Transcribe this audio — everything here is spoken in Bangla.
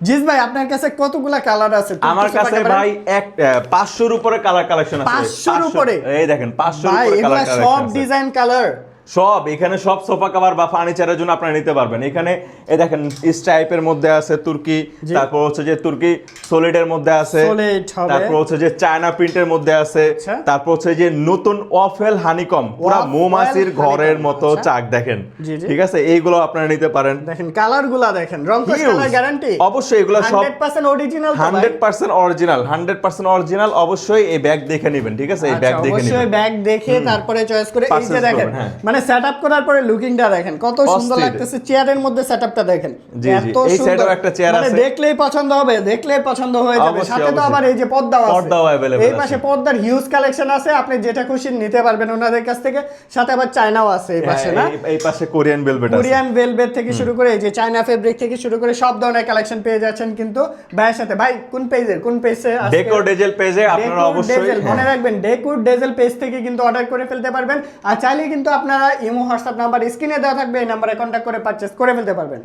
জিস ভাই আপনার কাছে কতগুলা কালার আছে? আমার কাছে ভাই 500 এর উপরে কালার কালেকশন আছে। 500 এর উপরে? এই দেখেন 500 এর ভাই উপরে এগুলা কালার কালেকশন সব আছে। ডিজাইন কালার, সব এখানে সব সোফা কভার বা ফার্নিচারের জন্য আপনারা নিতে পারবেন। এখানে এই দেখেন স্ট্রাইপের মধ্যে আছে তুর্কি, তারপর হচ্ছে যে তুর্কি সলিডের মধ্যে আছে, সলিড হবে, তারপর হচ্ছে যে চায়না প্রিন্টের মধ্যে আছে, আচ্ছা। তারপর হচ্ছে যে নতুন ওয়াফেল হানিকম, পুরো মৌমাছির ঘরের মতো আচ্ছা। চাক দেখেন। জি, জি। ঠিক আছে, এইগুলো আপনারা নিতে পারেন। দেখেন কালারগুলা দেখেন, রং কস Huge। কালার গ্যারান্টি অবশ্যই এগুলো সব 100% অরিজিনাল তো ভাই? 100% অরিজিনাল, 100% অরিজিনাল। অবশ্যই এই ব্যাগ দেখে নেবেন, ঠিক আছে? এই ব্যাগ আচ্ছা, দেখে অবশ্যই নেবেন, ব্যাগ দেখে তারপরে চয়েস করে। এই যে Purchase দেখেন করবেন, হ্যাঁ। মানে সেটআপ করার পরে লুকিংটা দেখেন কত সুন্দর অস্থির। লাগতেছে, চেয়ারের মধ্যে সেটআপটা দেখেন জি, জি। এত এই সুন্দর, সাইডেও একটা চেয়ার মানে আছে। দেখলেই পছন্দ হবে, দেখলেই পছন্দ হয়ে যাবে। অবশ্যই, সাথে তো অবশ্যই। আবার এই যে পর্দাও আছে, পর্দাও available এই পাশে আছে। পর্দার হিউজ কালেকশন আছে, আপনি যেটা খুশি নিতে পারবেন ওনাদের কাছ থেকে। সাথে আবার চায়নাও আছে এই পাশে, না? এই পাশে কোরিয়ান ভেলভেট আছে। কোরিয়ান ভেলভেট থেকে শুরু করে এই যে চায়না ফেব্রিক থেকে শুরু করে সব ধরনের কালেকশন পেয়ে যাচ্ছেন কিন্তু ভাইয়ের সাথে। ভাই কোন পেজে ডেকো ডেজেল পেজে আপনারা অবশ্যই মনে রাখবেন ডেকুর ডেজেল পেজ থেকে কিন্তু অর্ডার করে ফেলতে পারবেন। আর চাইলে কিন্তু আপনারা ইমো হোয়াটসঅ্যাপ নাম্বার স্ক্রিনে দেওয়া থাকবে, এই নাম্বারে কন্ট্যাক্ট করে পারচেজ করে ফেলতে পারবেন।